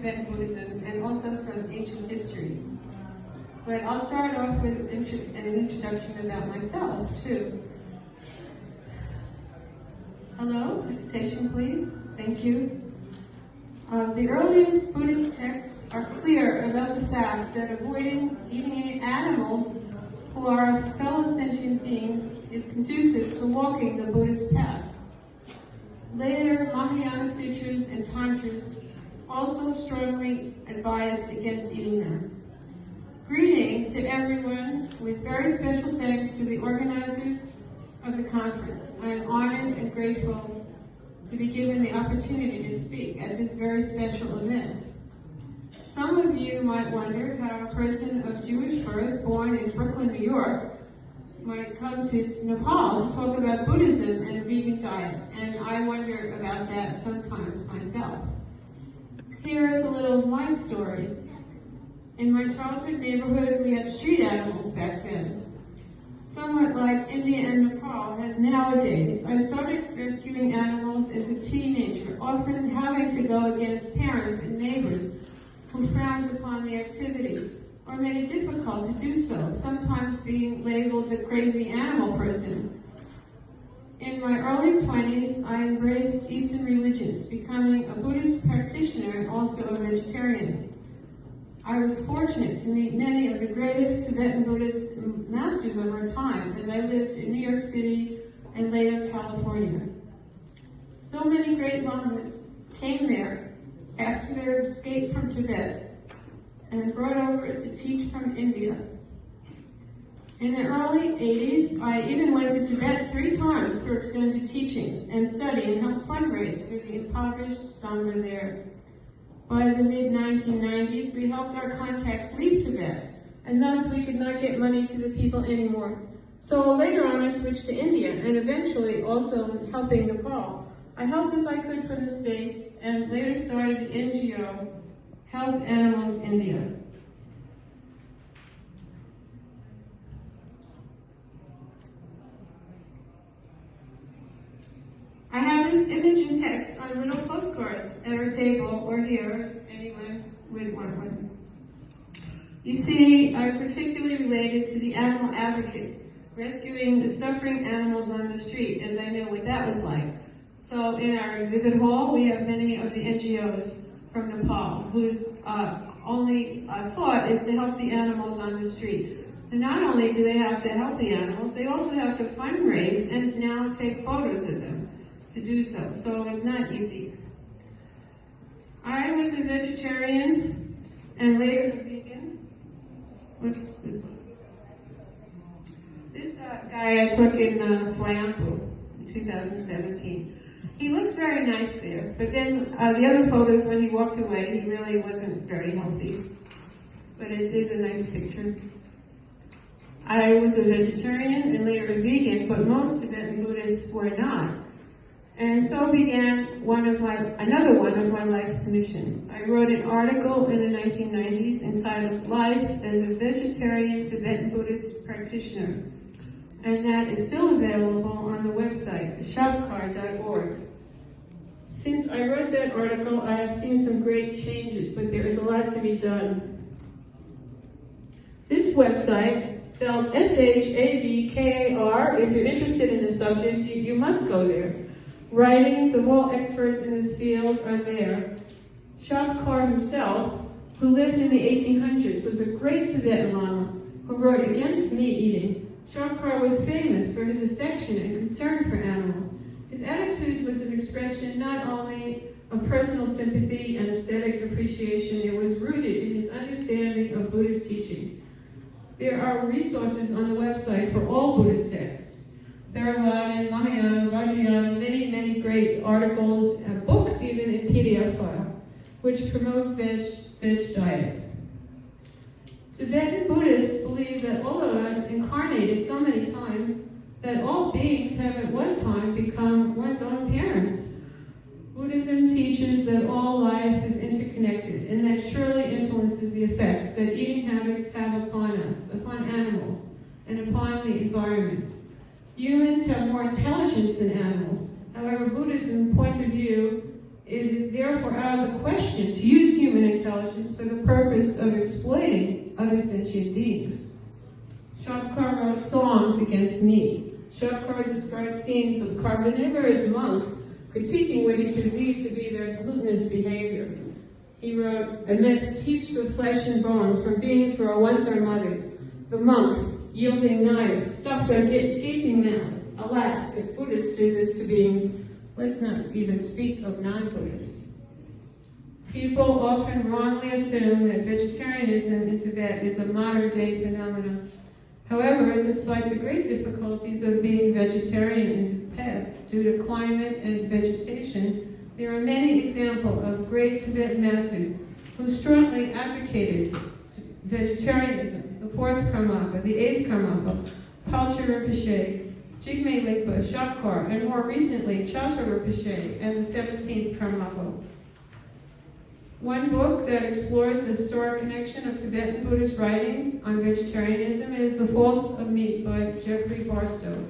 Tibetan Buddhism and also some ancient history. But I'll start off with an introduction about myself, too. Hello, attention please. Thank you. The earliest Buddhist texts are clear about the fact that avoiding eating animals who are fellow sentient beings is conducive to walking the Buddhist path. Later, Mahayana sutras and tantras also strongly advised against eating them. Greetings to everyone, with very special thanks to the organizers of the conference. I am honored and grateful to be given the opportunity to speak at this very special event. Some of you might wonder how a person of Jewish birth, born in Brooklyn, New York, might come to Nepal to talk about Buddhism and a vegan diet, and I wonder about that sometimes myself. Here is a little of my story. In my childhood neighborhood, we had street animals back then. Somewhat like India and Nepal has nowadays, I started rescuing animals as a teenager, often having to go against parents and neighbors who frowned upon the activity or made it difficult to do so, sometimes being labeled the crazy animal person. In my early 20s, I embraced Eastern religions, becoming a Buddhist practitioner and also a vegetarian. I was fortunate to meet many of the greatest Tibetan Buddhist masters of our time as I lived in New York City and later California. So many great lamas came there after their escape from Tibet and brought over to teach from India. In the early 80s, I even went to Tibet 3 times for extended teachings and study and helped fundraise for the impoverished Sangha there. By the mid-1990s, we helped our contacts leave Tibet, and thus we could not get money to the people anymore. So later on, I switched to India, and eventually also helping Nepal. I helped as I could from the States, and later started the NGO, Help Animals India. I have this image and text on little postcards at our table or here, if anyone would want one. You see, I'm particularly related to the animal advocates, rescuing the suffering animals on the street, as I know what that was like. So in our exhibit hall, we have many of the NGOs from Nepal, whose only thought is to help the animals on the street. And not only do they have to help the animals, they also have to fundraise and now take photos of them to do so. So it's not easy. I was a vegetarian and later a vegan. What's this one? This guy I took in Swayampu in 2017. He looks very nice there, but then the other photos when he walked away, he really wasn't very healthy. But it is a nice picture. I was a vegetarian and later a vegan, but most Tibetan Buddhists were not. And so began another one of my life's mission. I wrote an article in the 1990s entitled Life as a Vegetarian Tibetan Buddhist Practitioner. And that is still available on the website, shopcar.org. Since I wrote that article, I have seen some great changes, but there is a lot to be done. This website, spelled SHABKAR, if you're interested in the subject, you must go there. Writings of all experts in this field are there. Shopkar himself, who lived in the 1800s, was a great Tibetan Lama who wrote against meat eating. Shopkar was famous for his affection and concern for animals. His attitude was an expression not only of personal sympathy and aesthetic appreciation, it was rooted in his understanding of Buddhist teaching. There are resources on the website for all Buddhist texts. Theravada, Mahayana, Vajrayana, many great articles and books, even in PDF file, which promote veg diet. Tibetan Buddhists believe that all of us incarnated so many times that all beings have at one time become one's own parents. Buddhism teaches that all life is interconnected and that surely influences the effects that eating habits have upon us, upon animals, and upon the environment. Humans have more intelligence than animals. However, Buddhism's point of view is therefore out of the question to use human intelligence intelligence for the purpose of exploiting other sentient beings. Shabkar wrote songs against meat. Shabkar described scenes of carnivorous monks critiquing what he perceived to be their glutinous behavior. He wrote, amidst heaps of flesh and bones from beings who are once our mothers, the monks, yielding knives, stuffed their gaping mouths. Alas, if Buddhists do this to beings, let's not even speak of non-Buddhists. People often wrongly assume that vegetarianism in Tibet is a modern-day phenomenon. However, despite the great difficulties of being vegetarian in Tibet due to climate and vegetation, there are many examples of great Tibetan masters who strongly advocated vegetarianism. The fourth Karmapa, the eighth Karmapa, Palcha Rinpoche, Jigme Lingpa, Shabkar, and more recently, Chatra Rinpoche, and the 17th Karmapa. One book that explores the historic connection of Tibetan Buddhist writings on vegetarianism is The Faults of Meat by Jeffrey Barstow.